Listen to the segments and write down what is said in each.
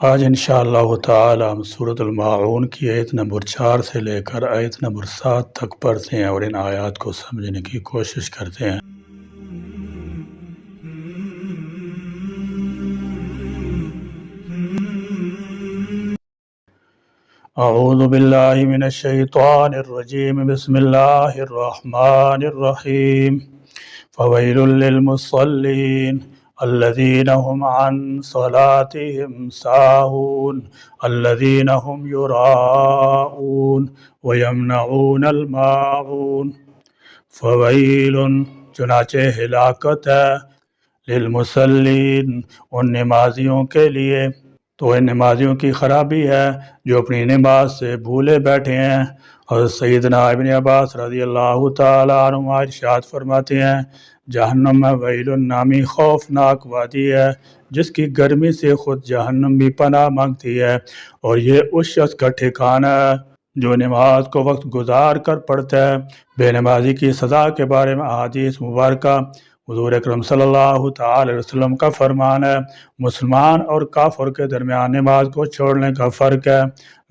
آج انشاءاللہ تعالی ہم سورۃ الماعون کی آیت نمبر 4 سے لے کر آیت نمبر 7 تک پڑھتے ہیں اور ان آیات کو سمجھنے کی کوشش کرتے ہیں۔ اعوذ باللہ من الشیطان الرجیم، بسم اللہ الرحمن الرحیم۔ فویل للمصلین الذین هم عن صلاتهم ساہون الذین هم یراؤون ویمنعون الماعون۔ فویل چنانچہ ہلاکت ہے، للمصلین ان نمازیوں کے لیے، تو ان نمازیوں کی خرابی ہے جو اپنی نماز سے بھولے بیٹھے ہیں۔ اور سیدنا ابن عباس رضی اللہ تعالیٰ عنہ ارشاد فرماتے ہیں، جہنم میں ویل نامی خوفناک وادی ہے جس کی گرمی سے خود جہنم بھی پناہ مانگتی ہے، اور یہ اس شخص کا ٹھکانہ ہے جو نماز کو وقت گزار کر پڑھتا ہے۔ بے نمازی کی سزا کے بارے میں احادیث مبارکہ، حضور اکرم صلی اللہ تعالی علیہ وسلم کا فرمان ہے، مسلمان اور کافر کے درمیان نماز کو چھوڑنے کا فرق ہے۔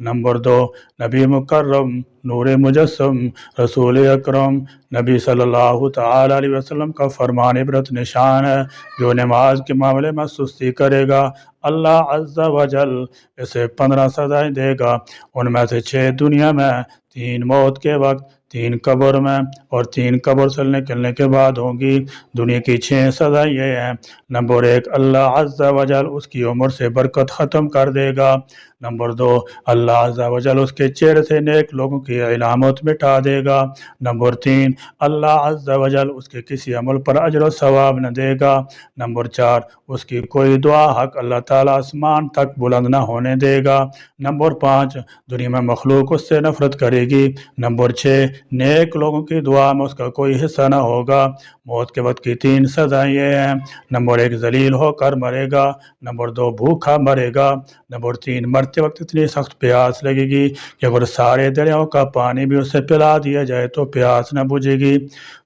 نمبر 2، نبی مکرم نور مجسم رسول اکرم نبی صلی اللہ تعالی علیہ وسلم کا فرمان عبرت نشان ہے، جو نماز کے معاملے میں سستی کرے گا اللہ عز و جل اسے 15 سزائیں دے گا، ان میں سے 6 دنیا میں، 3 موت کے وقت، 3 قبر میں، اور 3 قبر سے نکلنے کے بعد ہوں گی۔ دنیا کی 6 سزائیں یہ ہیں۔ نمبر 1، اللہ عز و جل اس کی عمر سے برکت ختم کر دے گا۔ نمبر 2، اللہ عز و جل اس کے چہرے سے نیک لوگوں کی علامت مٹا دے گا۔ نمبر 3، اللہ عز و جل اس کے کسی عمل پر اجر و ثواب نہ دے گا۔ نمبر 4، اس کی کوئی دعا حق اللہ تعالیٰ آسمان تک بلند نہ ہونے دے گا۔ نمبر 5، دنیا میں مخلوق اس سے نفرت کرے گی۔ نمبر 6، نیک لوگوں کی دعا میں اس کا کوئی حصہ نہ ہوگا۔ موت کے وقت کی 3 سزائیں یہ ہیں۔ نمبر 1، ذلیل ہو کر مرے گا۔ نمبر 2، بھوکا مرے گا۔ نمبر 3، مرتے وقت اتنی سخت پیاس لگے گی کہ اگر سارے دریاؤں کا پانی بھی اسے پلا دیا جائے تو پیاس نہ بجھے گی۔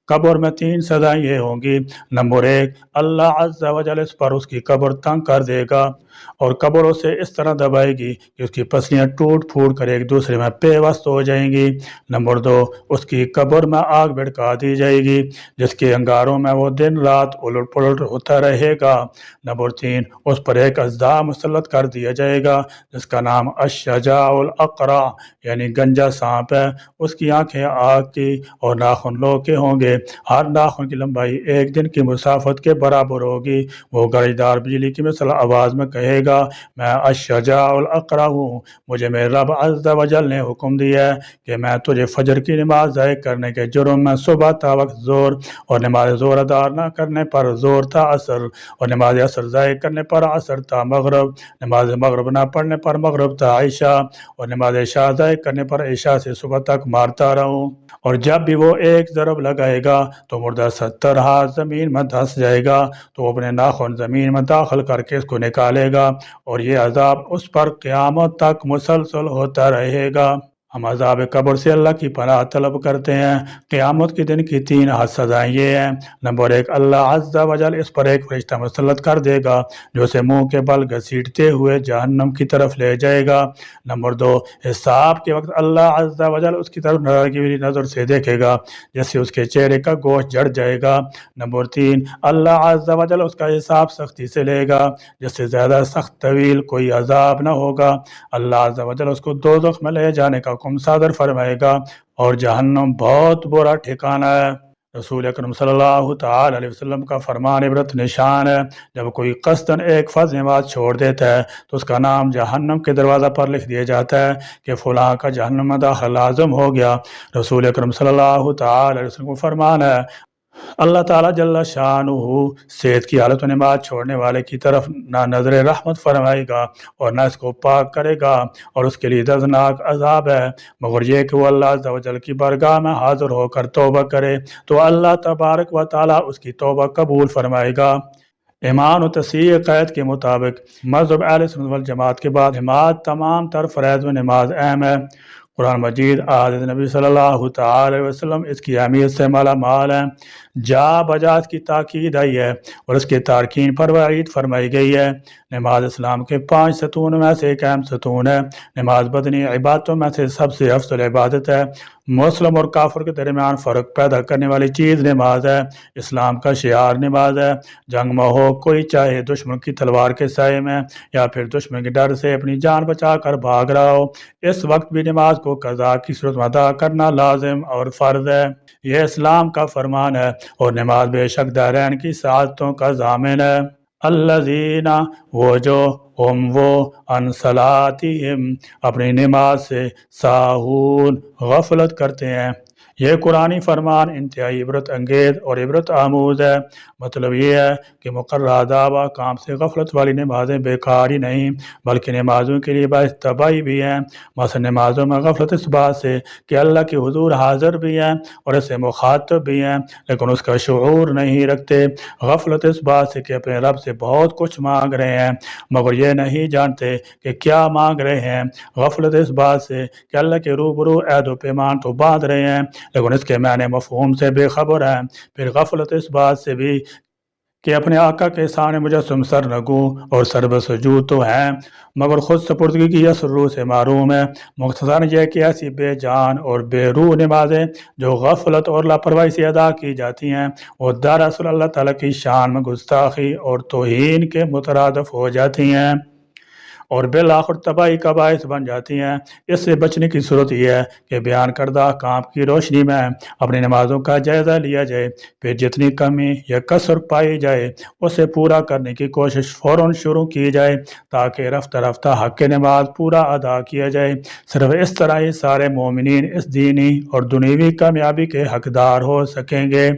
قبر میں 3 سزائیں یہ ہوں گی۔ نمبر 1، اللہ عز و جل اس پر اس کی قبر تنگ کر دے گا اور قبر اسے اس طرح دبائے گی کہ اس کی پسلیاں ٹوٹ پھوٹ کر ایک دوسرے میں پیوست ہو جائیں گی۔ نمبر 2، اس کی قبر میں آگ بھڑکا دی جائے گی جس کے انگاروں میں وہ دن رات الٹ پلٹ ہوتا رہے گا۔ نمبر 3، اس پر ایک اژدہا مسلط کر دیا جائے گا جس کا نام الشجاع الاقرع یعنی گنجا سانپ ہے۔ اس کی آنکھیں آگ کی اور ناخن لوہ کے ہوں گے، ہر ناخن کی لمبائی 1 دن کی مسافت کے برابر ہوگی۔ وہ گرجدار بجلی کی مثل آواز میں کہے گا، میں الشجاع الاقرع ہوں، مجھے میرے رب عز و جل نے حکم دیا ہے کہ میں تجھے فجر کی نماز ضائع کرنے کے جرم میں صبح تا وقت زور، اور نماز زور ادا نہ کرنے پر زور تا عصر، اور نماز عصر ضائع کرنے پر عصر تا مغرب، نماز مغرب نہ پڑھنے پر مغرب تا عشاء، اور نماز عشاء ضائع کرنے پر عشاء سے صبح تک مارتا رہوں۔ اور جب بھی وہ 1 ضرب لگائے گا تو مردہ 70 ہاتھ زمین میں دھنس جائے گا، تو وہ اپنے ناخن زمین میں داخل کر کے اس کو نکالے گا، اور یہ عذاب اس پر قیامت تک مسلسل ہوتا رہے گا۔ ہم عذاب قبر سے اللہ کی پناہ طلب کرتے ہیں۔ قیامت کے دن کی 3 سزائیں یہ ہیں۔ نمبر 1، اللہ عز و جل اس پر ایک فرشتہ مسلط کر دے گا جو اسے منہ کے بل گھسیٹتے ہوئے جہنم کی طرف لے جائے گا۔ نمبر 2، حساب کے وقت اللہ عز و جل اس کی طرف ناراضگی بھری نظر سے دیکھے گا جس سے اس کے چہرے کا گوشت جڑ جائے گا۔ نمبر 3، اللہ عز و جل اس کا حساب سختی سے لے گا جس سے زیادہ سخت طویل کوئی عذاب نہ ہوگا۔ اللہ عز و جل اس کو دوزخ میں لے جانے کا حکم صادر فرمائے گا، اور جہنم بہت برا ٹھکانہ ہے۔ رسول اکرم صلی اللہ تعالی علیہ وسلم کا فرمان عبرت نشان ہے، جب کوئی قصداً ایک فرض نماز چھوڑ دیتا ہے تو اس کا نام جہنم کے دروازہ پر لکھ دیا جاتا ہے کہ فلاں کا جہنم میں داخل لازم ہو گیا۔ رسول اکرم صلی اللہ تعالی علیہ وسلم کا فرمان ہے، اللہ تعالیٰ جل شانہ صحت کی حالت میں نماز چھوڑنے والے کی طرف نہ نظر رحمت فرمائے گا اور نہ اس کو پاک کرے گا، اور اس کے لیے دردناک عذاب ہے، مگر یہ کہ وہ اللہ عز و جل کی بارگاہ میں حاضر ہو کر توبہ کرے تو اللہ تبارک و تعالیٰ اس کی توبہ قبول فرمائے گا۔ ایمان و تصحیح قید کے مطابق مذہب اہل سنت والجماعت کے بعد نماز تمام تر فرائض میں نماز اہم ہے۔ قرآن مجید حضرت نبی صلی اللہ تعالی وسلم اس کی اہمیت سے مالا مال ہے۔ جا بجات کی تاکید آئی ہے اور اس کے تارکین پر وعید فرمائی گئی ہے۔ نماز اسلام کے 5 ستون میں سے ایک اہم ستون ہے۔ نماز بدنی عبادتوں میں سے سب سے افضل عبادت ہے۔ مسلم اور کافر کے درمیان فرق پیدا کرنے والی چیز نماز ہے۔ اسلام کا شعار نماز ہے۔ جنگ میں ہو کوئی چاہے دشمن کی تلوار کے سائے میں یا پھر دشمن کے ڈر سے اپنی جان بچا کر بھاگ رہا ہو، اس وقت بھی نماز کو قضا کی صورت میں ادا کرنا لازم اور فرض ہے۔ یہ اسلام کا فرمان ہے اور نماز بے شک دارین کی سعادتوں کا ضامن ہے۔ الذین، وہ جو، وہ عن صلاتہم، اپنی نماز سے ساہون، غفلت کرتے ہیں۔ یہ قرآنی فرمان انتہائی عبرت انگیز اور عبرت آموز ہے۔ مطلب یہ ہے کہ مقررہ آداب و احکام سے غفلت والی نمازیں بیکار ہی نہیں بلکہ نمازوں کے لیے باعث تباہی بھی ہیں۔ مثلا نمازوں میں غفلت اس بات سے کہ اللہ کے حضور حاضر بھی ہیں اور اسے مخاطب بھی ہیں لیکن اس کا شعور نہیں رکھتے۔ غفلت اس بات سے کہ اپنے رب سے بہت کچھ مانگ رہے ہیں مگر یہ نہیں جانتے کہ کیا مانگ رہے ہیں۔ غفلت اس بات سے کہ اللہ کے روبرو عہد و پیمان تو باندھ رہے ہیں لیکن اس کے معنی مفہوم سے بے خبر ہیں۔ پھر غفلت اس بات سے بھی کہ اپنے آقا کے سامنے مجسم سرنگوں اور سربسجود تو ہیں مگر خود سپردگی کی یسر روح سے معروم ہے۔ مختصر یہ کہ ایسی بے جان اور بے روح نمازیں جو غفلت اور لاپرواہی سے ادا کی جاتی ہیں وہ دراصل اللہ تعالیٰ کی شان میں گستاخی اور توہین کے مترادف ہو جاتی ہیں اور بالآخر تباہی کا باعث بن جاتی ہیں۔ اس سے بچنے کی صورت یہ ہے کہ بیان کردہ احکام کی روشنی میں اپنی نمازوں کا جائزہ لیا جائے، پھر جتنی کمی یا کسر پائی جائے اسے پورا کرنے کی کوشش فوراً شروع کی جائے تاکہ رفتہ رفتہ حق نماز پورا ادا کیا جائے۔ صرف اس طرح ہی سارے مومنین اس دینی اور دنیوی کامیابی کے حقدار ہو سکیں گے۔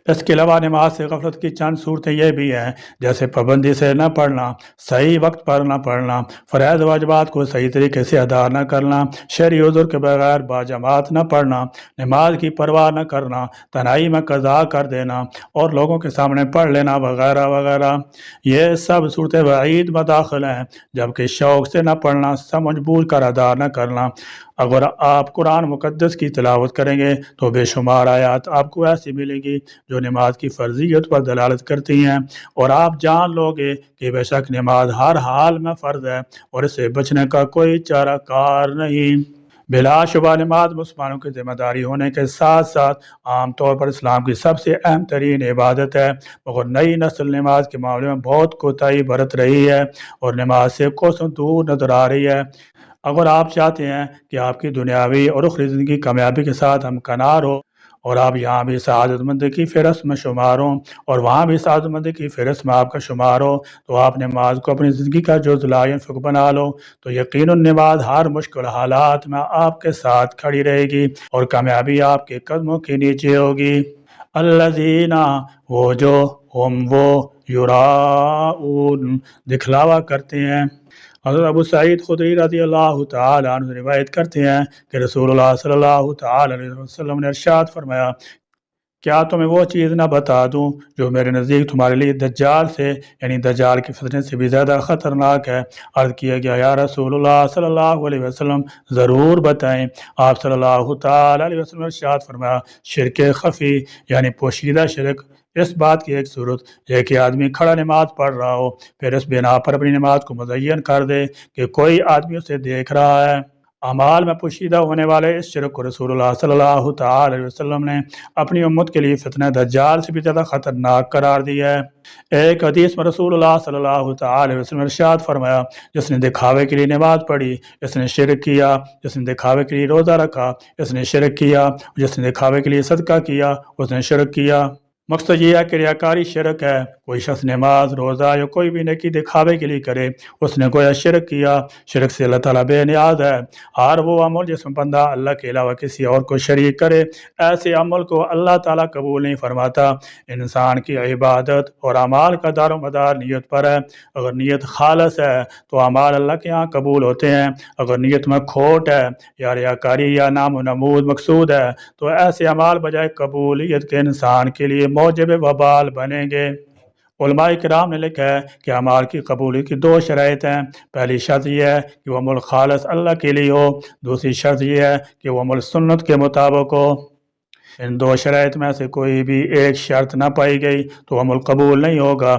اس کے علاوہ نماز سے غفلت کی چند صورتیں یہ بھی ہیں جیسے پابندی سے نہ پڑھنا، صحیح وقت پر نہ پڑھنا، فرائض واجبات کو صحیح طریقے سے ادا نہ کرنا، شرعی عذر کے بغیر باجماعت نہ پڑھنا، نماز کی پرواہ نہ کرنا، تنہائی میں قضا کر دینا اور لوگوں کے سامنے پڑھ لینا وغیرہ وغیرہ۔ یہ سب صورتیں وعید میں داخل ہیں جبکہ شوق سے نہ پڑھنا، سمجھ بوجھ کر ادا نہ کرنا۔ اگر آپ قرآن مقدس کی تلاوت کریں گے تو بے شمار آیات آپ کو ایسی ملیں گی جو نماز کی فرضیت پر دلالت کرتی ہیں اور آپ جان لو گے کہ بے شک نماز ہر حال میں فرض ہے اور اسے بچنے کا کوئی چارہ کار نہیں۔ بلا شبہ نماز مسلمانوں کی ذمہ داری ہونے کے ساتھ ساتھ عام طور پر اسلام کی سب سے اہم ترین عبادت ہے مگر نئی نسل نماز کے معاملے میں بہت کوتاہی برت رہی ہے اور نماز سے کوسوں دور نظر آ رہی ہے۔ اگر آپ چاہتے ہیں کہ آپ کی دنیاوی اور اخروی زندگی کامیابی کے ساتھ ہمکنار ہو اور آپ یہاں بھی سعادت مندی کی فہرست میں شمار ہوں اور وہاں بھی سعادت مندی کی فہرست میں آپ کا شمار ہو تو آپ نماز کو اپنی زندگی کا جزء لا ينفک بنا لو تو یقیناً نماز ہر مشکل حالات میں آپ کے ساتھ کھڑی رہے گی اور کامیابی آپ کے قدموں کے نیچے ہوگی۔ الذین، وہ جو، وہ یراؤن، دکھلاوا کرتے ہیں۔ حضرت ابو سعید خدری رضی اللہ تعالی عنہ روایت کرتے ہیں کہ رسول اللہ صلی اللہ تعالی علیہ وسلم نے ارشاد فرمایا، کیا تمہیں وہ چیز نہ بتا دوں جو میرے نزدیک تمہارے لیے دجال سے یعنی دجال کے فتنے سے بھی زیادہ خطرناک ہے؟ عرض کیا گیا، یا رسول اللہ صلی اللہ علیہ وسلم ضرور بتائیں۔ آپ صلی اللہ تعالی علیہ وسلم نے ارشاد فرمایا، شرک خفی یعنی پوشیدہ شرک۔ اس بات کی ایک صورت یہ کہ آدمی کھڑا نماز پڑھ رہا ہو پھر اس بنا پر اپنی نماز کو مزین کر دے کہ کوئی آدمی اسے دیکھ رہا ہے۔ اعمال میں پوشیدہ ہونے والے اس شرک کو رسول اللہ صلی اللہ تعالی علیہ وسلم نے اپنی امت کے لیے فتنہ دجال سے بھی زیادہ خطرناک قرار دیا ہے۔ ایک حدیث میں رسول اللہ صلی اللہ تعالی علیہ وسلم نے ارشاد فرمایا، جس نے دکھاوے کے لیے نماز پڑھی اس نے شرک کیا، جس نے دکھاوے کے لیے روزہ رکھا اس نے شرک کیا، جس نے دکھاوے کے لیے صدقہ کیا اس نے شرک کیا۔ مقصد یہ ہے کہ ریاکاری شرک ہے۔ کوئی شخص نماز، روزہ یا کوئی بھی نیکی دکھاوے کے لیے کرے اس نے گویا شرک کیا۔ شرک سے اللہ تعالیٰ بے نیاز ہے۔ ہر وہ عمل جس میں بندہ اللہ کے علاوہ کسی اور کو شریک کرے ایسے عمل کو اللہ تعالیٰ قبول نہیں فرماتا۔ انسان کی عبادت اور اعمال کا دار و مدار نیت پر ہے۔ اگر نیت خالص ہے تو اعمال اللہ کے ہاں قبول ہوتے ہیں۔ اگر نیت میں کھوٹ ہے یا ریاکاری یا نام و نمود مقصود ہے تو ایسے اعمال بجائے قبولیت کے انسان کے لیے موجب وبال بنیں گے۔ علماء کرام نے لکھا ہے کہ اعمال کی قبولیت کی 2 شرائط ہیں۔ پہلی شرط یہ ہے کہ وہ عمل خالص اللہ کے لیے ہو، دوسری شرط یہ ہے کہ وہ عمل سنت کے مطابق ہو۔ ان 2 شرائط میں سے کوئی بھی ایک شرط نہ پائی گئی تو عمل قبول نہیں ہوگا۔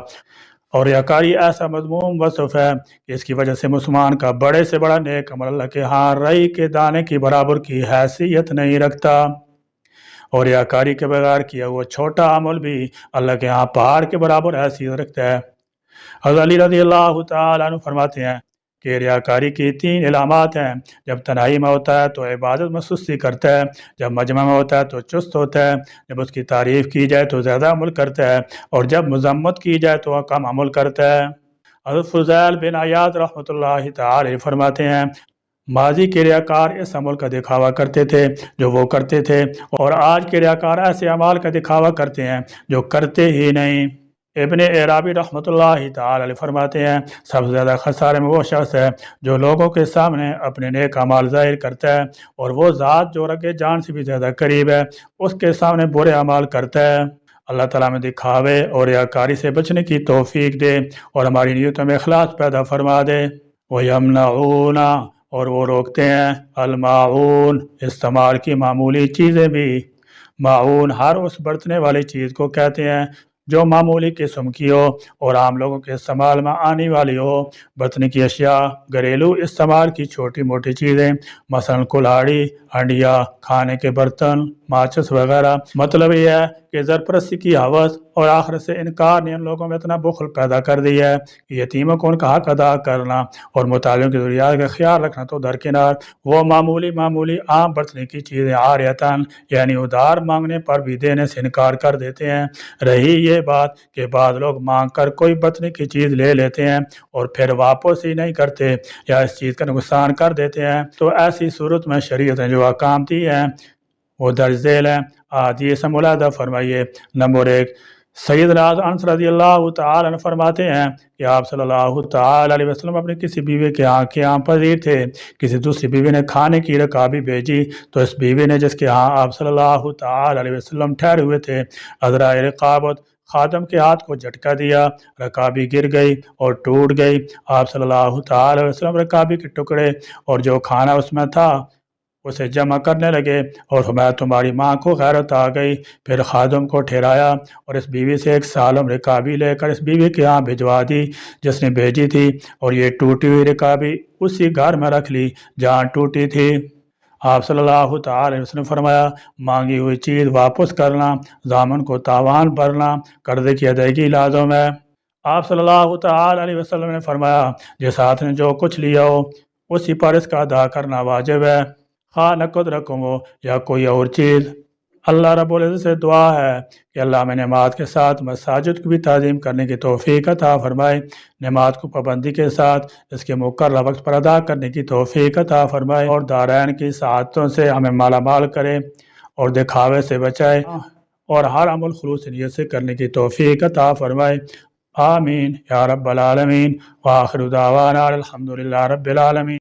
اور ریاکاری ایسا مذموم وصف ہے کہ اس کی وجہ سے مسلمان کا بڑے سے بڑا نیک عمل اللہ کے ہاں رائی کے دانے کی برابر کی حیثیت نہیں رکھتا، اور ریاکاری کے بغیر کیا ہوا چھوٹا عمل بھی اللہ کے ہاں پہاڑ کے برابر حیثیت رکھتا ہے۔ حضرت علی رضی اللہ تعالیٰ عنہ فرماتے ہیں کہ ریاکاری کی 3 علامات ہیں۔ جب تنہائی میں ہوتا ہے تو عبادت میں سستی کرتا ہے، جب مجمع میں ہوتا ہے تو چست ہوتا ہے، جب اس کی تعریف کی جائے تو زیادہ عمل کرتا ہے، اور جب مذمت کی جائے تو کم عمل کرتا ہے۔ حضرت فضیل بن عیاض رحمۃ اللہ تعالی فرماتے ہیں ماضی کے ریاکار اس عمل کا دکھاوا کرتے تھے جو وہ کرتے تھے، اور آج کے ریاکار ایسے اعمال کا دکھاوا کرتے ہیں جو کرتے ہی نہیں۔ ابن عرابی رحمۃ اللہ تعالی علیہ فرماتے ہیں سب سے زیادہ خسارے میں وہ شخص ہے جو لوگوں کے سامنے اپنے نیک اعمال ظاہر کرتا ہے، اور وہ ذات جو رگ جان سے بھی زیادہ قریب ہے اس کے سامنے برے اعمال کرتا ہے۔ اللہ تعالیٰ میں دکھاوے اور ریاکاری سے بچنے کی توفیق دے، اور ہماری نیتوں میں اخلاص پیدا فرما دے۔ وَيَمْنَعُونَ، اور وہ روکتے ہیں الماعون، استعمال کی معمولی چیزیں بھی۔ معون ہر اس برتنے والی چیز کو کہتے ہیں جو معمولی قسم کی ہو اور عام لوگوں کے استعمال میں آنے والی ہو۔ برتن کی اشیاء گھریلو استعمال کی چھوٹی موٹی چیزیں، مثلا کلاڑی، ہنڈیا، کھانے کے برتن، ماچس وغیرہ۔ مطلب یہ ہے کہ زرپرستی کی ہوس اور آخرت سے انکار نے ان لوگوں میں اتنا بخل پیدا کر دیا ہے کہ یتیموں کو ان کا حق ادا کرنا اور مطالعوں کی ضروریات کا خیال رکھنا تو درکنار، وہ معمولی عام برتنے کی چیزیں عاریتاً یعنی ادھار مانگنے پر بھی دینے سے انکار کر دیتے ہیں۔ رہی یہ بات کہ بعض لوگ مانگ کر کوئی برتنے کی چیز لے لیتے ہیں اور پھر واپس ہی نہیں کرتے یا اس چیز کا نقصان کر دیتے ہیں، تو ایسی صورت میں شریعت نے جو احکام دی ہیں وہ درج ذیل ہیں۔ آج سے ملاحظہ فرمائیے۔ نمبر 1، سیدنا انس رضی اللہ تعالی عنہ فرماتے ہیں کہ آپ صلی اللہ تعالی علیہ وسلم اپنی کسی بیوی کے ہاں قیام پذیر تھے، کسی دوسری بیوی نے کھانے کی رکابی بھیجی تو اس بیوی نے جس کے ہاں آپ صلی اللہ تعالی علیہ وسلم ٹھہرے ہوئے تھے ادرائے رقابت خادم کے ہاتھ کو جھٹکا دیا، رکابی گر گئی اور ٹوٹ گئی۔ آپ صلی اللہ تعالی علیہ وسلم رکابی کے ٹکڑے اور جو کھانا اس میں تھا اسے جمع کرنے لگے اور فرمایا تمہاری ماں کو غیرت آ گئی۔ پھر خادم کو ٹھہرایا اور اس بیوی سے 1 سالم رکابی لے کر اس بیوی کے ہاں بھجوا دی جس نے بھیجی تھی، اور یہ ٹوٹی ہوئی رکابی اسی گھر میں رکھ لی جہاں ٹوٹی تھی۔ آپ صلی اللہ تعالی علیہ وسلم فرمایا مانگی ہوئی چیز واپس کرنا، ضامن کو تاوان بھرنا قرضے کی ادائیگی لازم ہے۔ آپ صلی اللہ تعالی علیہ وسلم نے فرمایا جس ہاتھ نے جو کچھ لیا ہو اسی پر اس کا ادا کرنا واجب ہے، خواہ نقد رقم ہو یا کوئی اور چیز۔ اللہ رب العزت سے دعا ہے کہ اللہ میں نماز کے ساتھ مساجد کو بھی تعظیم کرنے کی توفیق عطا فرمائے، نماز کو پابندی کے ساتھ اس کے مقررہ وقت پر ادا کرنے کی توفیق عطا فرمائے، اور دارین کی سعادتوں سے ہمیں مالا مال کرے اور دکھاوے سے بچائے، اور ہر عمل خلوص نیت سے کرنے کی توفیق عطا فرمائے۔ آمین یا رب العالمین۔ وآخر دعوانا الحمدللہ رب العالمین۔